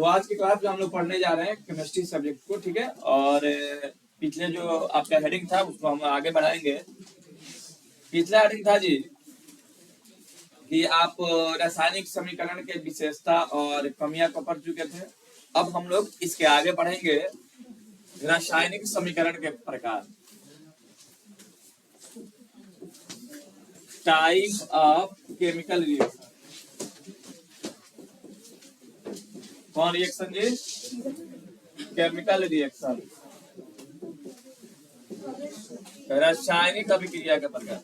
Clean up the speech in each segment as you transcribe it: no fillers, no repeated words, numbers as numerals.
तो आज की क्लास में हम लोग पढ़ने जा रहे हैं केमिस्ट्री सब्जेक्ट को, ठीक है। और पिछले जो आपका हेडिंग था उसको हम आगे बढ़ाएंगे। पिछला हेडिंग था जी कि आप रासायनिक समीकरण के विशेषता और कमियां को पढ़ चुके थे। अब हम लोग इसके आगे बढ़ेंगे रासायनिक समीकरण के प्रकार, टाइप ऑफ केमिकल रिएक्शन। कौन रिएक्शन जी? केमिकल रिएक्शन, रासायनिक अभिक्रिया के प्रकार।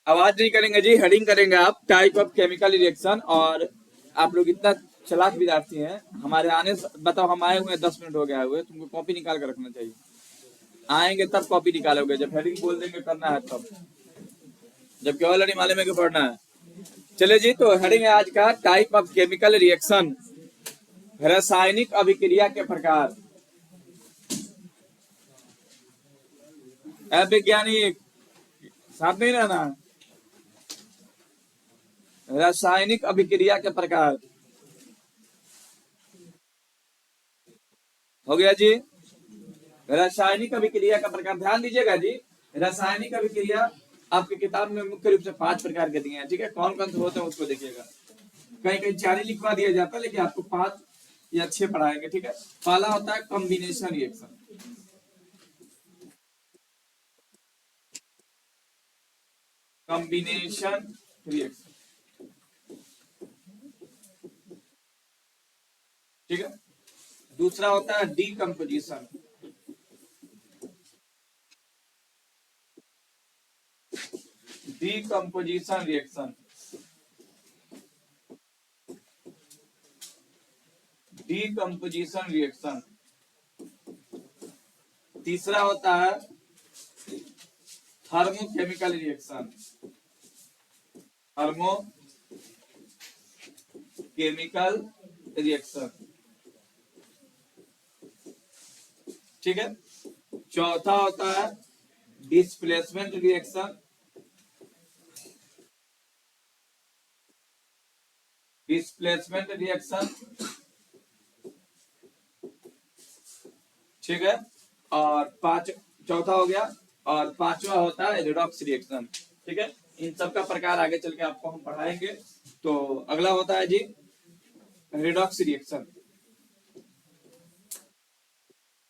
आवाज नहीं करेंगे जी, हेडिंग करेंगे आप, टाइप ऑफ केमिकल रिएक्शन। और आप लोग इतना चालाक विद्यार्थी हैं, हमारे आने बताओ, हम आए हुए 10 मिनट हो गया हुए, तुमको कॉपी निकाल कर रखना चाहिए। आएंगे तब कॉपी निकालोगे, जब हेडिंग बोल देंगे करना है तब, जबकि ऑलरेडी मालूम है कि पढ़ना है। चले जी, तो हेडिंग है आज का टाइप ऑफ केमिकल रिएक्शन, रासायनिक अभिक्रिया के प्रकार। वैज्ञानिक साथ नहीं रहना। रासायनिक अभिक्रिया के प्रकार हो गया जी। रासायनिक अभिक्रिया का प्रकार ध्यान दीजिएगा जी। रासायनिक अभिक्रिया आपकी किताब में मुख्य रूप से 5 प्रकार के दिए हैं, ठीक है। कौन कौन से होते हैं उसको देखिएगा। कहीं कहीं 4 ही लिखवा दिया जाता है, लेकिन आपको 5 या 6 पढ़ाएंगे, ठीक है। पहला होता है कॉम्बिनेशन रिएक्शन। कॉम्बिनेशन रिएक्शन, ठीक है। दूसरा होता है decomposition. Decomposition reaction, decomposition reaction. तीसरा होता है थर्मोकेमिकल रिएक्शन, थर्मोकेमिकल रिएक्शन, ठीक है। चौथा होता है डिस्प्लेसमेंट रिएक्शन, डिस्प्लेसमेंट रिएक्शन, ठीक है। और चौथा हो गया। और पांचवा होता है रिडॉक्स रिएक्शन, ठीक है। इन सब का प्रकार आगे चल के आपको हम पढ़ाएंगे। तो अगला होता है जी रिडॉक्स रिएक्शन,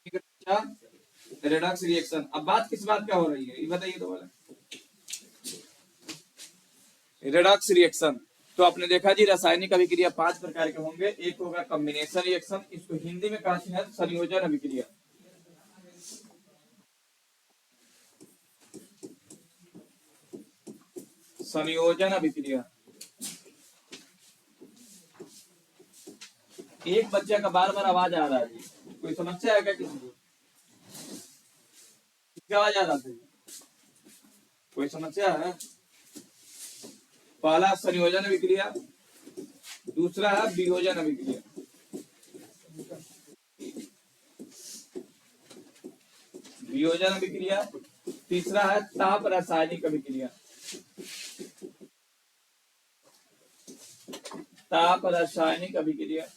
ठीक है। अच्छा, रिडॉक्स रिएक्शन। अब बात किस बात का हो रही है ये बताइए तो वाला। रिडॉक्स रिएक्शन तो आपने देखा जी, रासायनिक अभिक्रिया 5 प्रकार के होंगे। एक होगा कॉम्बिनेशन रिएक्शन, इसको हिंदी में कहते हैं संयोजन अभिक्रिया। संयोजन अभिक्रिया। एक बच्चे का बार बार आवाज आ रहा है जी, कोई समस्या है क्या किसी को? किसकी आवाज आ रहा है? कोई समस्या है? पहला संयोजन अभिक्रिया, दूसरा है वियोजन अभिक्रिया, वियोजन अभिक्रिया। तीसरा है ताप रासायनिक अभिक्रिया, ताप रासायनिक अभिक्रिया।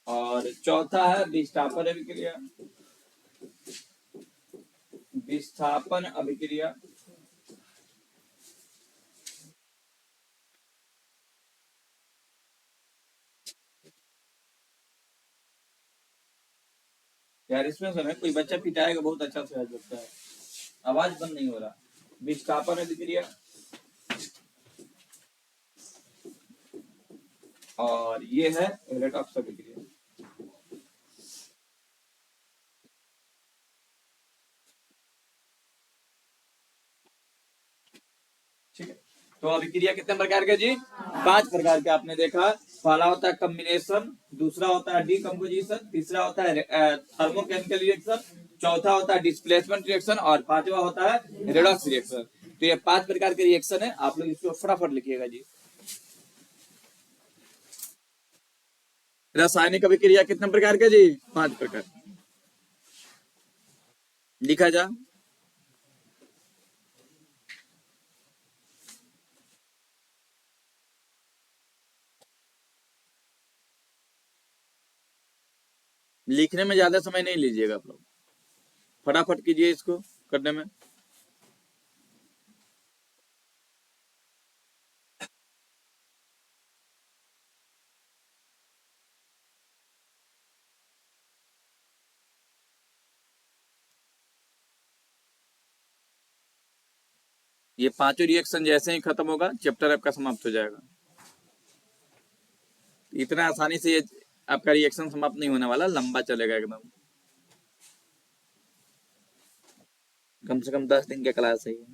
और चौथा है विस्थापन अभिक्रिया, विस्थापन अभिक्रिया। यार इसमें सुना कोई बच्चा पिटाएगा, बहुत अच्छा से लगता है, आवाज बंद नहीं हो रहा। विस्थापन अभिक्रिया और ये है रेडॉक्स अभिक्रिया, ठीक है। तो अभिक्रिया कितने प्रकार के जी? 5 प्रकार के आपने देखा। पहला होता है कॉम्बिनेशन, दूसरा होता है डीकम्पोजिशन, तीसरा होता है थर्मोकेमिकल रिएक्शन, चौथा होता है डिस्प्लेसमेंट रिएक्शन और पांचवा होता है रेडॉक्स रिएक्शन। तो ये 5 प्रकार के रिएक्शन है, आप लोग इसको फटाफट लिखिएगा जी। रासायनिक अभिक्रिया कितने प्रकार के जी? 5 प्रकार। लिखा जा। लिखने में ज्यादा समय नहीं लीजिएगा आप लोग, फटाफट कीजिए इसको करने में। ये 5 रिएक्शन जैसे ही खत्म होगा चैप्टर आपका समाप्त हो जाएगा। इतना आसानी से ये आपका रिएक्शन समाप्त नहीं होने वाला, लंबा चलेगा एकदम। कम से कम 10 दिन का क्लास है ये।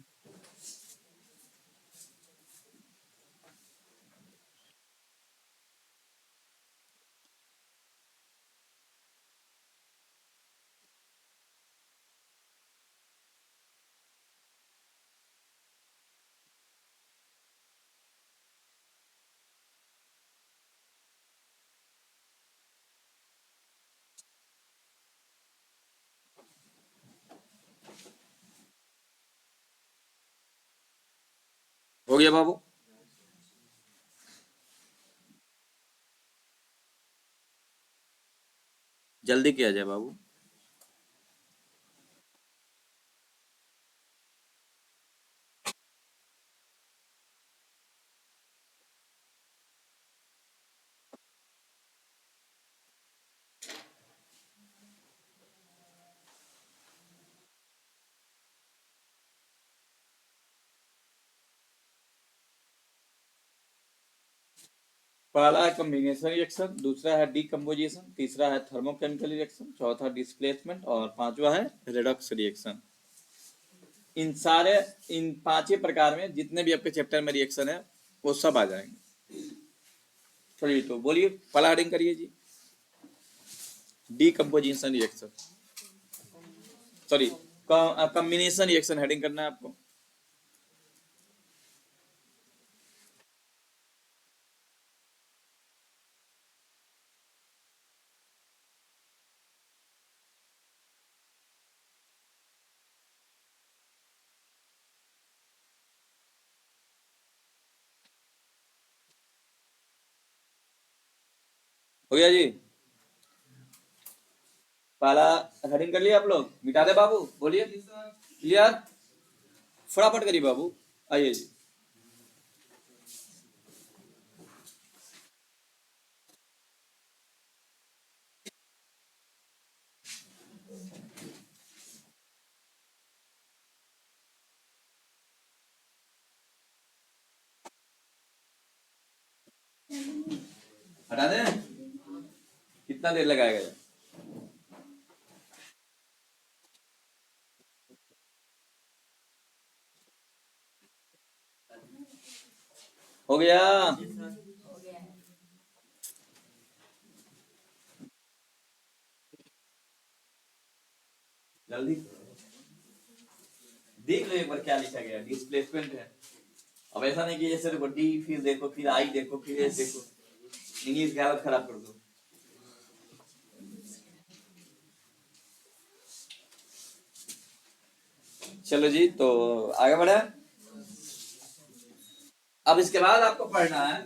हो गया बाबू? जल्दी किया जाए बाबू। पहला है कम्बिनेशन रिएक्शन, दूसरा है डीकम्पोजिशन, तीसरा है थर्मोकेमिकल रिएक्शन, चौथा डिस्प्लेसमेंट और पांचवा है रिडक्स रिएक्शन। इन 5 प्रकार में जितने भी आपके चैप्टर में रिएक्शन है वो सब आ जाएंगे। चलिए तो बोलिए, पहला हेडिंग करिए जी, decomposition reaction, sorry combination reaction heading करना है आपको। हो गया जी? पहला हेडिंग कर लिया आप लोग? मिटा दे बाबू, बोलिए क्लियर, फटाफट करिए बाबू। आइए जी। हटा दे, कितना देर लगाएगा? हो गया? जल्दी देख लो एक बार क्या लिखा गया। डिस्प्लेसमेंट है। अब ऐसा नहीं कि जैसे देखो डी फिर देखो फिर आई देखो फिर एस देखो, इंग्लिश की हालत खराब कर दो। चलो जी, तो आगे बढ़े। अब इसके बाद आपको पढ़ना है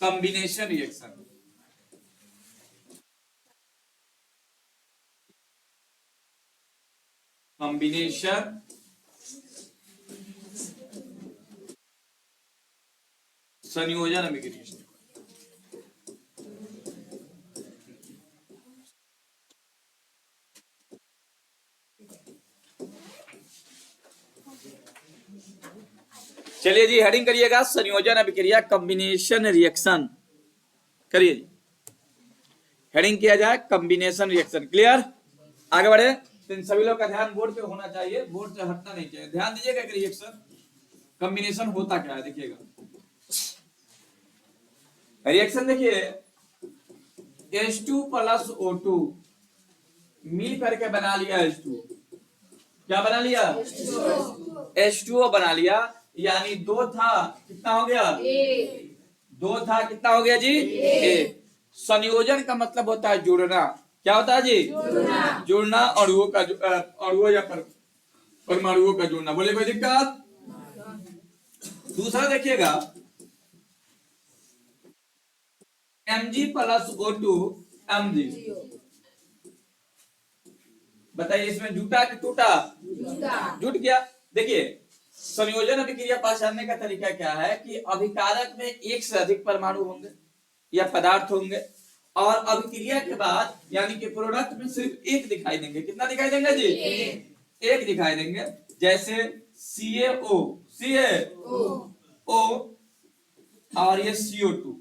कॉम्बिनेशन रिएक्शन। कॉम्बिनेशन संयोजन अभिक्रिया। चलिए जी, हेडिंग करिएगा संयोजन अभिक्रिया कॉम्बिनेशन रिएक्शन, करिए जी। हेडिंग किया जाए कॉम्बिनेशन रिएक्शन, क्लियर? आगे बढ़े। तो इन सभी लोग का ध्यान बोर्ड पे होना चाहिए, बोर्ड से हटना नहीं चाहिए। ध्यान दीजिएगा कि रिएक्शन कॉम्बिनेशन होता क्या है, देखिएगा। रिएक्शन देखिए, H2 प्लस O2 मिल करके बना लिया H2, क्या बना लिया? H2O बना लिया। यानी दो था, कितना हो गया? दो था, कितना हो गया जी? एक। संयोजन का मतलब होता है जुड़ना। क्या होता है जी? जुड़ना अणुओं का, अणुओं या परमाणुओं का जुड़ना। बोले कोई दिक्कत? दूसरा देखिएगा, Mg+O2 Mg। बताइए इसमें जुटा कि टूटा? जुट गया। देखिए संयोजन अभिक्रिया पहचानने का तरीका क्या है कि अभिकारक में एक से अधिक परमाणु होंगे या पदार्थ होंगे, और अभिक्रिया के बाद यानी कि प्रोडक्ट में सिर्फ एक दिखाई देंगे। कितना दिखाई देंगे जी? एक दिखाई देंगे। जैसे CaO, CaO और ये CO2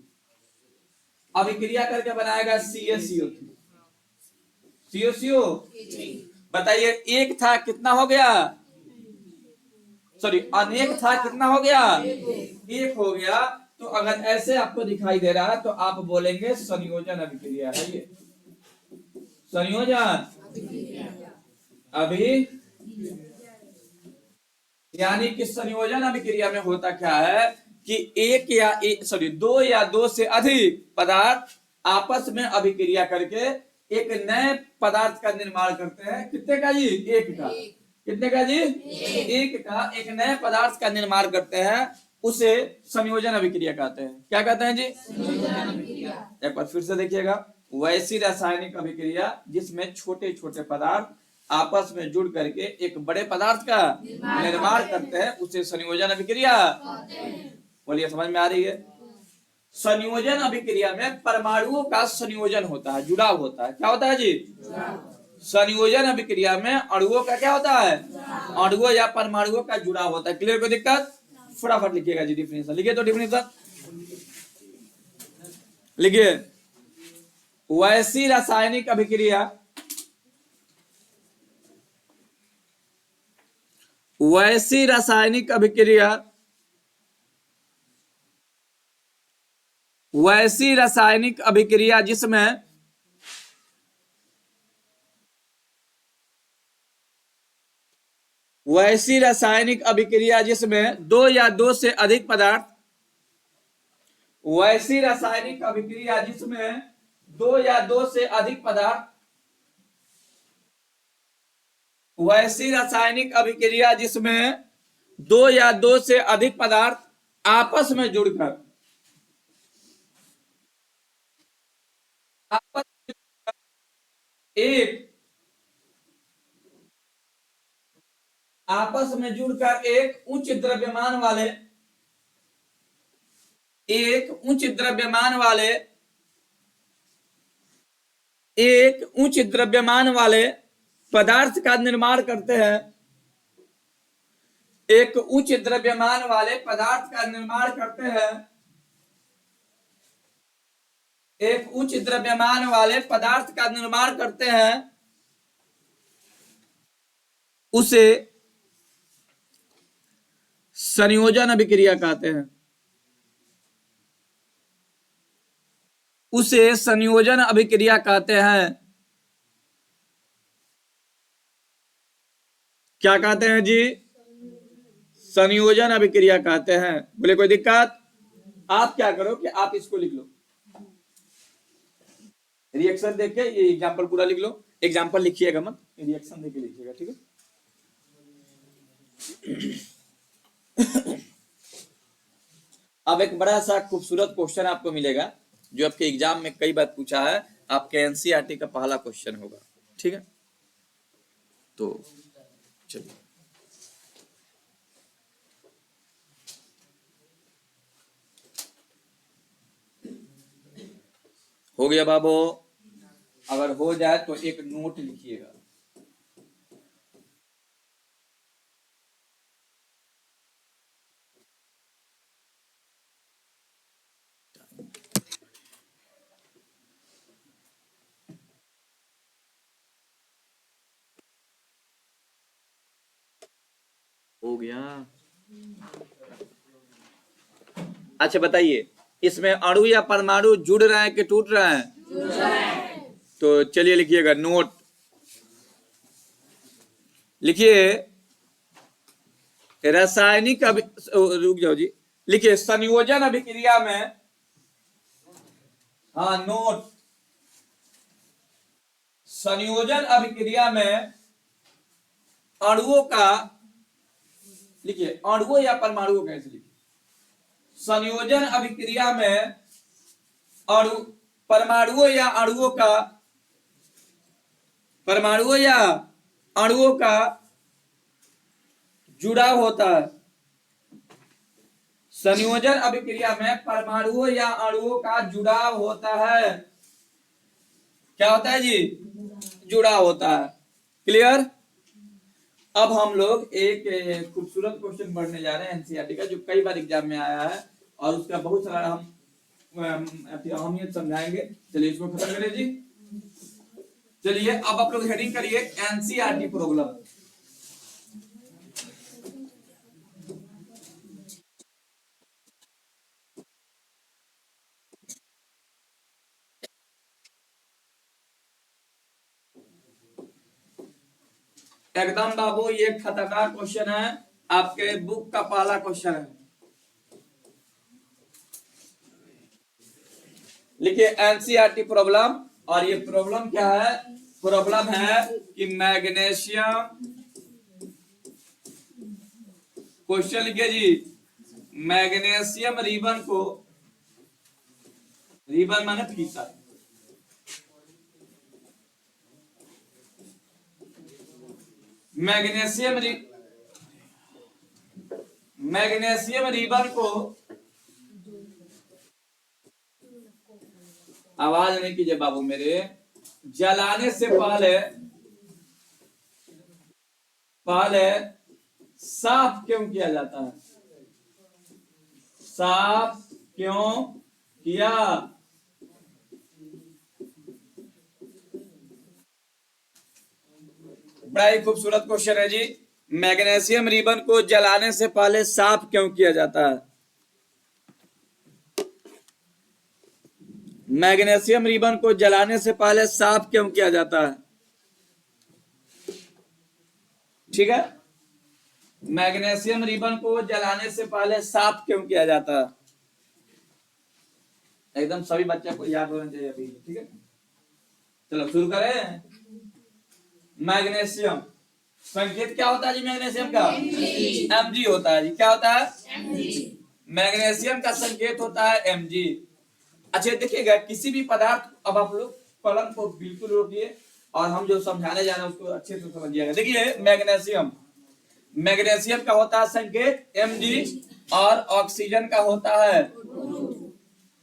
अभिक्रिया करके बनाएगा CaCO3, CaCO। बताइए एक था, कितना हो गया? सॉरी, अनेक था, कितना हो गया? एक हो गया। तो अगर ऐसे आपको दिखाई दे रहा है तो आप बोलेंगे संयोजन अभिक्रिया है ये। संयोजन अभी यानी कि संयोजन अभिक्रिया में होता क्या है कि एक या सॉरी दो या दो से अधिक पदार्थ आपस में अभिक्रिया करके एक नए पदार्थ का निर्माण करते हैं। कितने का जी? एक का। कितने का जी? एक का एक नए पदार्थ का निर्माण करते हैं, उसे संयोजन अभिक्रिया कहते हैं। क्या कहते हैं जी? एक बार फिर से देखिएगा, वैसी रासायनिक अभिक्रिया जिसमें छोटे छोटे पदार्थ आपस में जुड़ करके एक बड़े पदार्थ का निर्माण करते हैं, उसे संयोजन अभिक्रिया। बोलिए समझ में आ रही है? संयोजन अभिक्रिया में परमाणुओं का संयोजन होता है, जुड़ाव होता है। क्या होता है जी? संयोजन अभिक्रिया में अणुओं का क्या होता है? अणुओं या परमाणुओं का जुड़ाव होता है। क्लियर? कोई दिक्कत? फटाफट लिखिएगा जी डिफिनेशन। लिखिए तो डिफिनेशन लिखिए, वैसी रासायनिक अभिक्रिया, वैसी रासायनिक अभिक्रिया, वैसी रासायनिक अभिक्रिया जिसमें वैसी रासायनिक अभिक्रिया जिसमें दो या दो से अधिक पदार्थ, वैसी रासायनिक अभिक्रिया जिसमें दो या दो से अधिक पदार्थ, वैसी रासायनिक अभिक्रिया जिसमें दो या दो से अधिक पदार्थ आपस में जुड़कर एक आपस में जुड़कर एक उच्च द्रव्यमान वाले, एक उच्च द्रव्यमान वाले, एक उच्च द्रव्यमान वाले पदार्थ का निर्माण करते हैं, एक उच्च द्रव्यमान वाले पदार्थ का निर्माण करते हैं, एक उच्च द्रव्यमान वाले पदार्थ का निर्माण करते हैं, उसे संयोजन अभिक्रिया कहते हैं। उसे संयोजन अभिक्रिया कहते हैं। क्या कहते हैं जी? संयोजन अभिक्रिया कहते हैं। बोले कोई दिक्कत? आप क्या करो कि आप इसको लिख लो, रिएक्शन देख के ये एग्जांपल पूरा लिख लो। एग्जांपल लिखिएगा मत, रिएक्शन देख के लिखिएगा, ठीक है? अब एक बड़ा सा खूबसूरत क्वेश्चन आपको मिलेगा जो आपके एग्जाम में कई बार पूछा है, आपके एनसीईआरटी का पहला क्वेश्चन होगा, ठीक है? तो चलिए, हो गया बाबू? अगर हो जाए तो एक नोट लिखिएगा। हो गया? अच्छा बताइए, इसमें अणु या परमाणु जुड़ रहे हैं कि टूट रहे हैं? जुड़ रहे हैं। तो चलिए लिखिएगा नोट, लिखिए रासायनिक रुक जाओ जी। लिखिए संयोजन अभिक्रिया में, हाँ नोट, संयोजन अभिक्रिया में अणुओं का, लिखिए अणुओं या परमाणुओं का, ऐसे लिखिए संयोजन अभिक्रिया में अणु, परमाणुओं या अणुओं का, परमाणुओं या अणुओं का जुड़ाव होता है। संयोजन अभिक्रिया में परमाणुओं या अणुओं का जुड़ाव होता है। क्या होता है जी? जुड़ाव होता है। क्लियर? अब हम लोग एक खूबसूरत क्वेश्चन पढ़ने जा रहे हैं एनसीईआरटी का, जो कई बार एग्जाम में आया है और उसका बहुत सारा हम ये समझाएंगे। चलिए इसको खत्म करें जी। चलिए अब आप लोग हेडिंग करिए एनसीईआरटी प्रॉब्लम। एकदम बाबू ये खतरनाक क्वेश्चन है, आपके बुक का पहला क्वेश्चन है। लिखिए एनसीईआरटी प्रॉब्लम, और ये प्रॉब्लम क्या है? प्रॉब्लम है कि मैग्नीशियम, क्वेश्चन लिखिए जी, मैग्नीशियम रिबन को, रिबन माने फीता, मैग्नीशियम रिबन को, आवाज नहीं कीजिए बाबू मेरे, जलाने से पहले पहले साफ क्यों किया जाता है? साफ क्यों किया? बड़ा ही खूबसूरत क्वेश्चन है जी। मैग्नीशियम रिबन को जलाने से पहले साफ क्यों किया जाता है? मैग्नीशियम रिबन को जलाने से पहले साफ क्यों किया जाता है? ठीक है, मैग्नीशियम रिबन को जलाने से पहले साफ क्यों किया जाता है? एकदम सभी बच्चे को याद होना चाहिए अभी। ठीक है, चलो शुरू करें। मैग्नीशियम संकेत क्या होता है जी? मैग्नीशियम का Mg होता है जी। क्या होता है? मैग्नीशियम का संकेत होता है Mg। अच्छा देखिएगा, किसी भी पदार्थ, अब आप लोग कलम को बिल्कुल रोकिए और हम जो समझाने जा रहे हैं उसको अच्छे से समझिएगा। देखिए मैग्नीशियम, मैग्नीशियम का होता है संकेत Mg और ऑक्सीजन का होता है,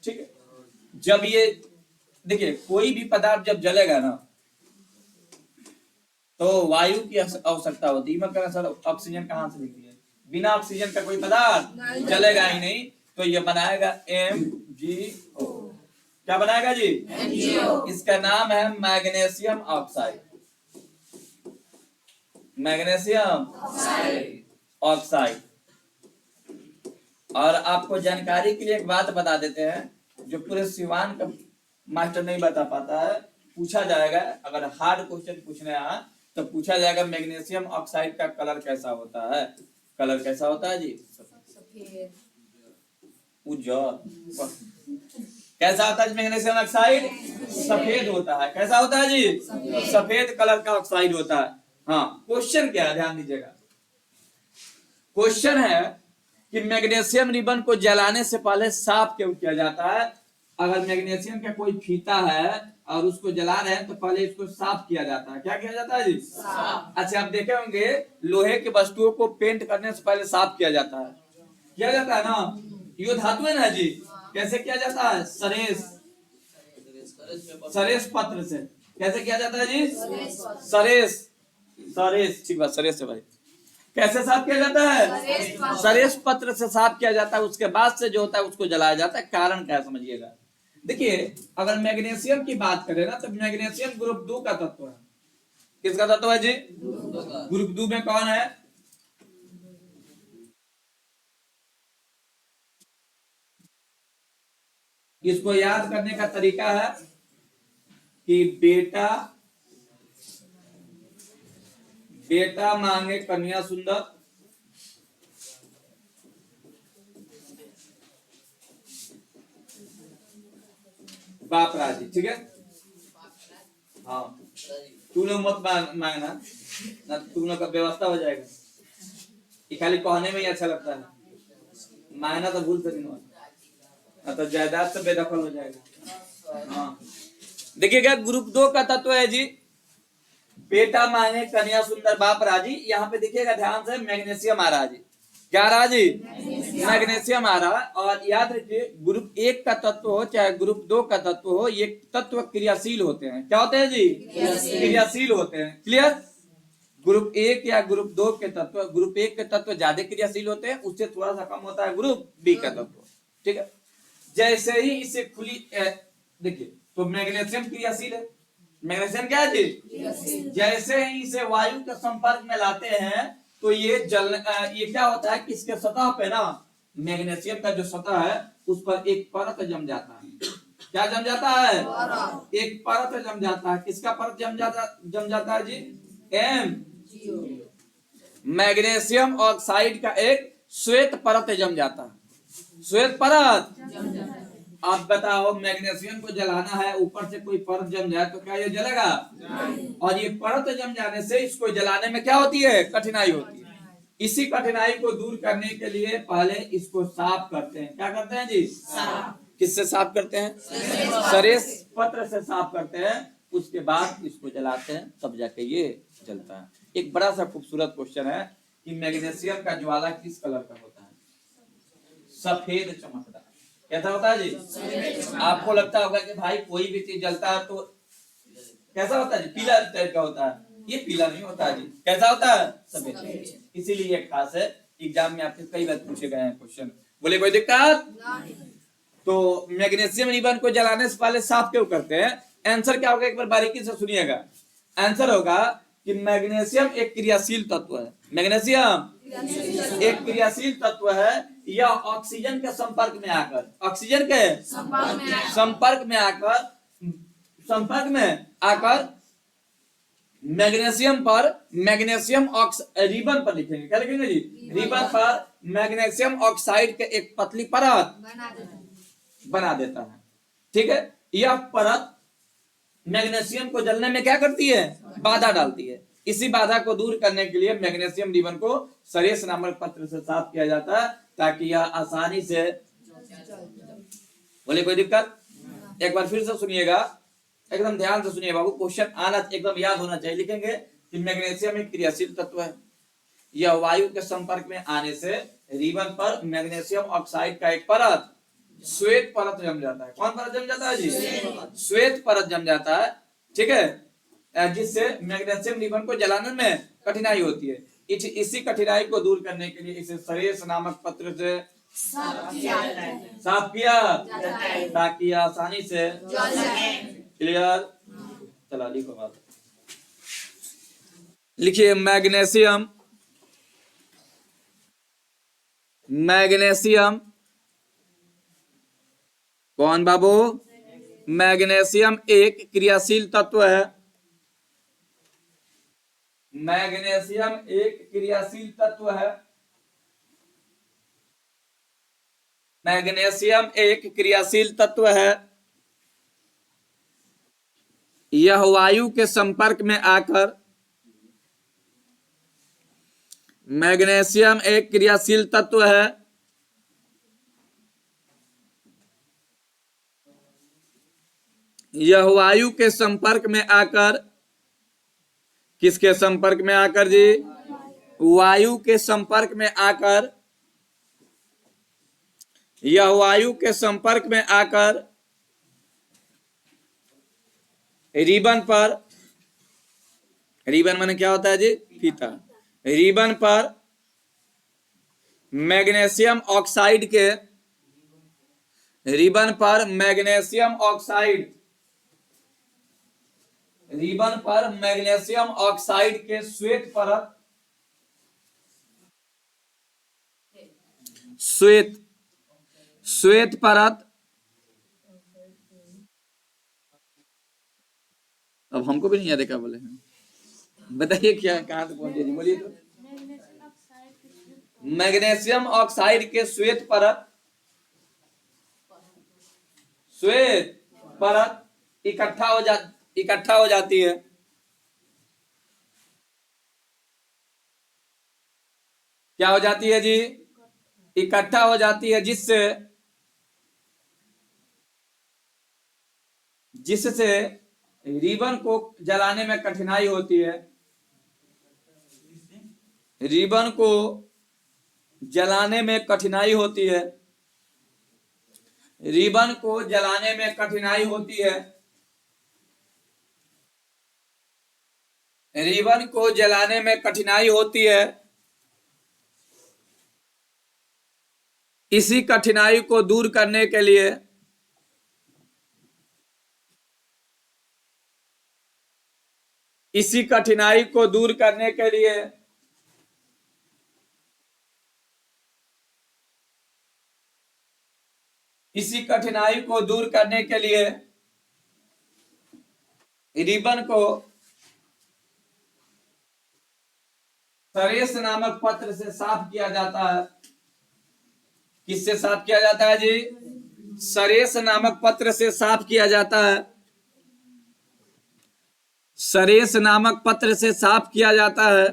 ठीक है। जब ये देखिए कोई भी पदार्थ जब जलेगा ना तो वायु की आवश्यकता होती है। मैं कह रहा सर ऑक्सीजन कहां से निकली है? बिना ऑक्सीजन का कोई पदार्थ जलेगा ही नहीं, तो ये बनाएगा MgO। क्या बनाएगा जी? MgO। इसका नाम है मैग्नीशियम ऑक्साइड, मैग्नीशियम ऑक्साइड। और आपको जानकारी के लिए एक बात बता देते हैं, जो पूरे सिवान का मास्टर नहीं बता पाता है, पूछा जाएगा अगर हार्ड क्वेश्चन पूछने आया तो पूछा जाएगा मैग्नीशियम ऑक्साइड का कलर कैसा होता है? कलर कैसा होता है जी? सफेद, उज्जर। कैसा होता है मैग्नीशियम ऑक्साइड? सफेद होता है। कैसा होता है जी? सफेद कलर का ऑक्साइड होता है। हाँ, क्वेश्चन क्या है ध्यान दीजिएगा। क्वेश्चन है कि मैग्नीशियम रिबन को जलाने से पहले साफ क्यों किया जाता है? अगर मैग्नीशियम का कोई फीता है और उसको जला रहे हैं तो पहले इसको साफ किया जाता है। क्या किया जाता है जी? साफ। अच्छा आप देखे होंगे लोहे की वस्तुओं को पेंट करने से पहले साफ किया जाता है। किया जाता है ना? यो धातु है ना जी, कैसे किया जाता है? सरेस, सरेस पत्र से। कैसे किया जाता है जी? सरेस, सरेस, ठीक बात, सरेस से भाई। कैसे साफ किया जाता है? सरेस पत्र से साफ किया जाता है। उसके बाद से जो होता है उसको जलाया जाता है। कारण क्या समझिएगा। देखिए अगर मैग्नीशियम की बात करें ना तो मैग्नीशियम ग्रुप 2 का तत्व है। किसका तत्व है जी? ग्रुप 2 में कौन है? इसको याद करने का तरीका है कि बेटा बेटा मांगे कन्या सुंदर, बाप राजी। ठीक है, हाँ तूने मत मांगना ना, तूने का व्यवस्था हो जाएगा। ये खाली कहने में ही अच्छा लगता है, मांगना तो भूल सकते ना, तो जायदाद से बेदखल हो जाएगा। हाँ देखिएगा, ग्रुप 2 का तत्व है जी बेटा मांगे कन्या सुंदर बाप राजी। यहाँ पे देखिएगा ध्यान से, मैग्नीशियम आ रहा जी। क्या आ रहा जी? मैग्नीशियम आ रहा। और याद रखिए, ग्रुप 1 का तत्व हो चाहे ग्रुप 2 का तत्व हो, ये तत्व क्रियाशील होते हैं। क्या होते हैं जी? क्रियाशील होते हैं। क्लियर? ग्रुप 1 या ग्रुप 2 के तत्व, ग्रुप 1 के तत्व ज्यादा क्रियाशील होते हैं, उससे थोड़ा सा कम होता है ग्रुप बी का तत्व। ठीक है, जैसे ही इसे खुली देखिए, तो मैग्नीशियम क्रियाशील है। मैग्नीशियम क्या है जी? जैसे ही इसे वायु के संपर्क में लाते हैं तो ये ये क्या होता है कि इसके सतह पे ना, मैग्नीशियम का जो सतह है उस पर एक परत जम जाता है। क्या जम जाता है? एक परत जम जाता है। किसका परत जम जाता है जी? एम मैग्नीशियम ऑक्साइड का एक श्वेत परत जम जाता है। श्वेत परत। आप बताओ, मैग्नीशियम को जलाना है, ऊपर से कोई परत जम जाए तो क्या ये जलेगा? और ये परत जम जाने से इसको जलाने में क्या होती है? कठिनाई होती है। इसी कठिनाई को दूर करने के लिए पहले इसको साफ करते हैं। क्या करते हैं जी? किससे साफ करते हैं? सरेस पत्र से साफ करते हैं। उसके बाद इसको जलाते हैं, तब जाके ये जलता है। एक बड़ा सा खूबसूरत क्वेश्चन है कि मैग्नीशियम का ज्वाला किस कलर का होता है? सफेद चमकदार। कैसा होता है जी? आपको लगता होगा कि भाई कोई भी चीज जलता है तो कैसा होता है जी? पीला टाइप का होता है। ये पीला नहीं होता जी। कैसा होता है? सफेद। इसीलिए खास है, एग्जाम में आपसे कई बार पूछे गए हैं क्वेश्चन। बोले कोई दिक्कत? तो मैग्नीशियम रिबन को जलाने से पहले साफ क्यों करते हैं? आंसर क्या होगा, एक बार बारीकी से सुनिएगा। आंसर होगा कि मैग्नीशियम एक क्रियाशील तत्व है। मैग्नीशियम एक क्रियाशील तत्व है। यह ऑक्सीजन के संपर्क में आकर, ऑक्सीजन के संपर्क में आकर मैग्नीशियम पर, मैग्नीशियम रिबन पर लिखेंगे। क्या लिखेंगे जी? रिबन पर मैग्नीशियम ऑक्साइड के एक पतली परत बना देता है। ठीक है, यह परत मैग्नीशियम को जलने में क्या करती है? बाधा डालती है। इसी बाधा को दूर करने के लिए मैग्नीशियम रिबन को सरेस नामक पत्र से साफ किया जाता है, ताकि यह आसानी से। बोले कोई दिक्कत? एक बार फिर से सुनिएगा, एकदम ध्यान से सुनिए बाबू, क्वेश्चन आना एकदम याद होना चाहिए। लिखेंगे कि मैग्नीशियम एक क्रियाशील तत्व है। यह वायु के संपर्क में आने से रिबन पर मैग्नीशियम ऑक्साइड का एक परत, श्वेत परत जम जाता है। कौन परत जम जाता है जी? श्वेत परत जम जाता है। ठीक है, जिससे मैग्नीशियम रिबन को जलाने में कठिनाई होती है। इसी कठिनाई को दूर करने के लिए इसे सरेस नामक पत्र से साफ किया ताकि आसानी से। क्लियर? चला लिखो बात। लिखिए मैग्नीशियम, मैग्नीशियम कौन बाबू? मैग्नीशियम एक क्रियाशील तत्व है। मैग्नीशियम एक क्रियाशील तत्व है। मैग्नीशियम एक क्रियाशील तत्व है। यह वायु के संपर्क में आकर, मैग्नीशियम एक क्रियाशील तत्व है। यह वायु के संपर्क में आकर, किसके संपर्क में आकर जी? वायु के संपर्क में आकर, यह वायु के संपर्क में आकर रिबन पर, रिबन माने क्या होता है जी? फीता। रिबन पर मैग्नीशियम ऑक्साइड के, रिबन पर मैग्नीशियम ऑक्साइड, रिबन पर मैग्नीशियम ऑक्साइड के श्वेत परत, श्वेत परत, अब हमको भी नहीं याद है क्या बोले हैं। बताइए क्या, कहाँ तक पहुंचे जी, बोलिए तो। मैग्नीशियम ऑक्साइड के श्वेत परत इकट्ठा हो जाती है। क्या हो जाती है जी? इकट्ठा हो जाती है, जिससे जिससे रिबन को जलाने में कठिनाई होती है। रिबन को जलाने में कठिनाई होती है। रिबन को जलाने में कठिनाई होती है। रिबन को जलाने में कठिनाई होती है। इसी कठिनाई को दूर करने के लिए इसी कठिनाई को दूर करने के लिए इसी कठिनाई को दूर करने के लिए रिबन को सरेस नामक पत्र से साफ किया जाता है। किससे साफ किया जाता है जी? सरेस नामक पत्र से साफ किया जाता है। सरेस नामक पत्र से साफ किया जाता है।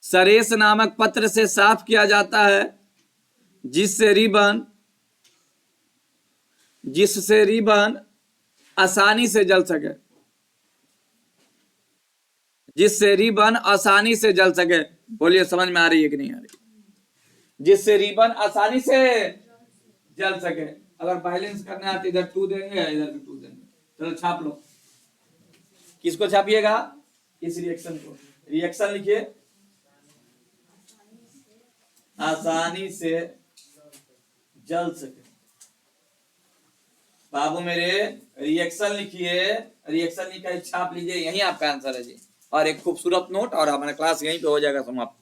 सरेस नामक पत्र से साफ किया जाता है, जिससे रिबन आसानी से जल सके। जिससे रिबन आसानी से जल सके। बोलिए, समझ में आ रही है कि नहीं आ रही? जिससे रिबन आसानी से जल सके। अगर बैलेंस करना है तो इधर 2 देंगे, इधर भी 2 देंगे। चलो छाप लो। किसको छापिएगा? इस रिएक्शन को। रिएक्शन लिखिए, आसानी से जल सके। बाबू मेरे, रिएक्शन लिखिए। रिएक्शन लिखकर छाप लीजिए, यही आपका आंसर है जी। और एक खूबसूरत नोट, और हमारा क्लास यहीं पे हो जाएगा समाप्त।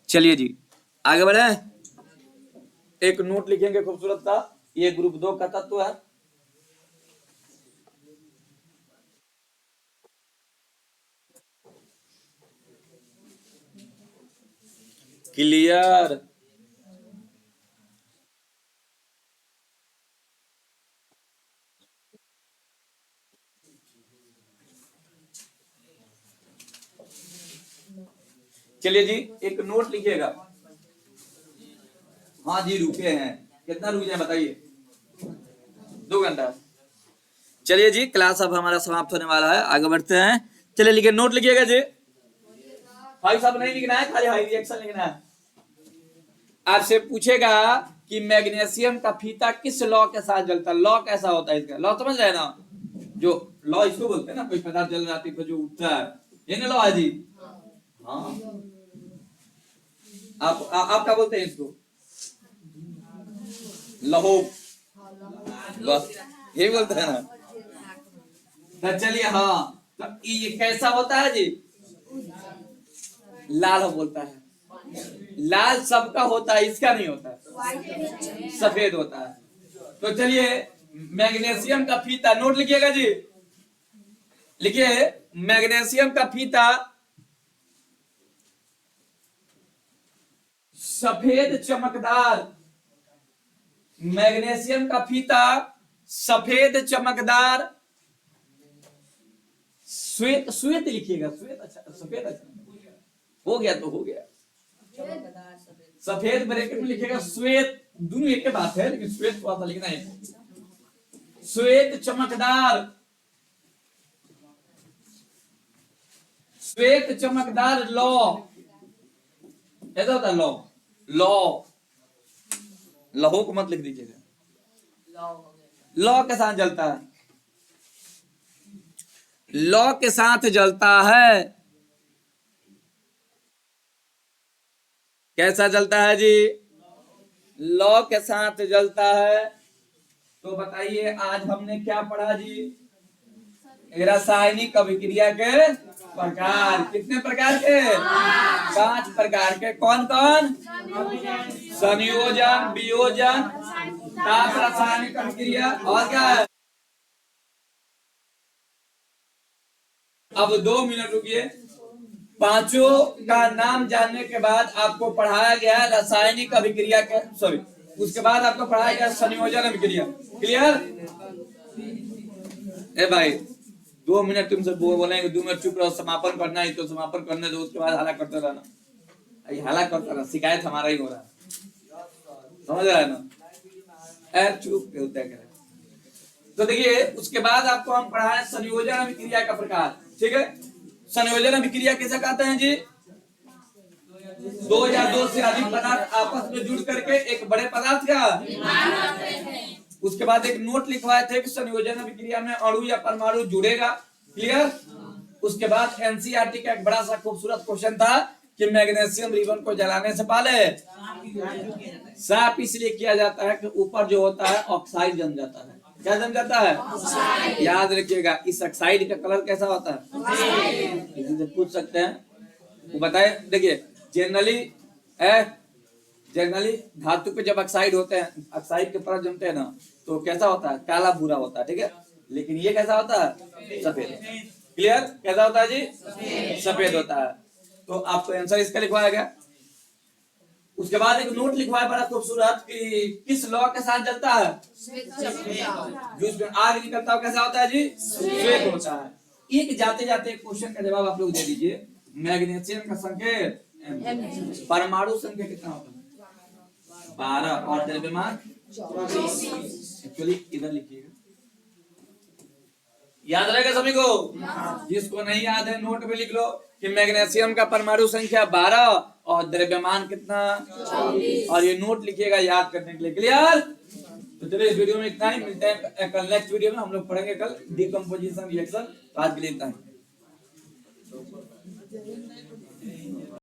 चलिए जी, आगे बढ़े। एक नोट लिखेंगे खूबसूरत सा। ये ग्रुप 2 का तत्व है। क्लियर? चलिए जी, एक नोट लिखिएगा। हाँ जी, रुके हैं। कितना रुके हैं बताइए? 2 घंटा। चलिए जी, क्लास अब हमारा समाप्त होने वाला है, आगे बढ़ते हैं। चलिए लिखिए, नोट लिखिएगा जी। भाई साहब नहीं लिखना है, खाली हाई रिएक्शन लिखना है। आपसे पूछेगा कि मैग्नीशियम का फीता किस लॉ के साथ जलता है। लॉ कैसा होता है इसका? लॉ समझ रहे हैं ना? जो लॉ इसको बोलते हैं ना, कोई पदार्थ जल जाती है जो उठता है, ये ना लॉ है जी। हाँ, आप क्या बोलते हैं इसको? लहो, बस यही बोलते हैं ना। तो चलिए, हाँ, तो ये कैसा होता है जी? लाल बोलता है। लाल सबका होता है, इसका नहीं होता है, सफेद होता है। तो चलिए, मैग्नीशियम का फीता, नोट लिखिएगा जी। लिखिए, मैग्नीशियम का फीता सफेद चमकदार। मैग्नीशियम का फीता सफेद चमकदार श्वेत। श्वेत लिखिएगा, श्वेत अच्छा, सफेद अच्छा हो गया तो हो गया। सफेद ब्रैकेट में लिखिएगा, श्वेत। दोनों एक ही बात है, लेकिन श्वेत थोड़ा सा लिखना है। श्वेत चमकदार, श्वेत चमकदार लौ। ऐसा होता है लौ। लौ, लहो को मत लिख दीजिएगा। लौ के साथ जलता है। लौ के साथ जलता है। कैसा जलता है जी? लौ के साथ जलता है। तो बताइए, आज हमने क्या पढ़ा जी? रासायनिक अभिक्रिया के प्रकार। कितने प्रकार के? 5 प्रकार के। कौन कौन? संयोजन, वियोजन, ताप रासायनिक अभिक्रिया, और क्या है? अब 2 मिनट रुकिए। पांचों का नाम जानने के बाद आपको पढ़ाया गया रासायनिक अभिक्रिया के, सॉरी, उसके बाद आपको पढ़ाया गया संयोजन अभिक्रिया। क्लियर? ए भाई 2 मिनट तुमसे बोलेंगे, 2 मिनट चुप रहो, समापन करना है तो समापन करने दो, उसके बाद हाला करते रहना। हाला करता रहना, शिकायत हमारा ही हो रहा है, समझ रहा है ना? चुप होता है। तो देखिए उसके बाद आपको हम पढ़ाए संयोजन अभिक्रिया का प्रकार। ठीक है, संयोजन अभिक्रिया कैसे कहते हैं जी? दो या दो से अधिक पदार्थ आपस में जुड़ करके एक बड़े पदार्थ का, उसके बाद एक नोट लिखवाए थे कि संयोजन अभिक्रिया में अणु या परमाणु जुड़ेगा। क्लियर? उसके बाद एनसीईआरटी का एक बड़ा सा खूबसूरत क्वेश्चन था कि मैग्नीशियम रिबन को जलाने से पहले साफ इसलिए किया जाता है कि ऊपर जो होता है ऑक्साइड जम जाता है। क्या जम जाता है? याद रखिएगा। इस ऑक्साइड का कलर कैसा होता है? किसी से पूछ सकते हैं, वो बताए। देखिए जनरली धातु पे जब ऑक्साइड होते हैं, ऑक्साइड के परत जमते हैं ना, तो कैसा होता है? काला भूरा होता है। ठीक है, लेकिन ये कैसा होता है? सफेद। क्लियर? कैसा होता है जी? सफेद होता है। तो आपको आंसर इसका लिखवाया गया। उसके बाद एक नोट लिखवाया बड़ा खूबसूरत कि किस लॉ के साथ जलता है? जो इसमें आग निकलता है कैसा होता है जी? श्वेत होता है। एक जाते जाते क्वेश्चन का जवाब आप लोग दे दीजिए। मैग्नीशियम का संकेत परमाणु संख्या कितना होता है? 12 और द्रव्यमान 24। एक्चुअली इधर लिखिएगा, याद रहेगा सभी को। जिसको नहीं याद है नोट में लिख लो कि मैग्नीशियम का परमाणु संख्या 12 और द्रव्यमान कितना? 24। और ये नोट लिखिएगा याद करने के लिए। क्लियर? तो चलिए इस वीडियो में इतना ही, मिलते हैं कल नेक्स्ट वीडियो में। हम लोग पढ़ेंगे कल डिकम्पोजिशन रिएक्शन। आज के लिए इतना ही।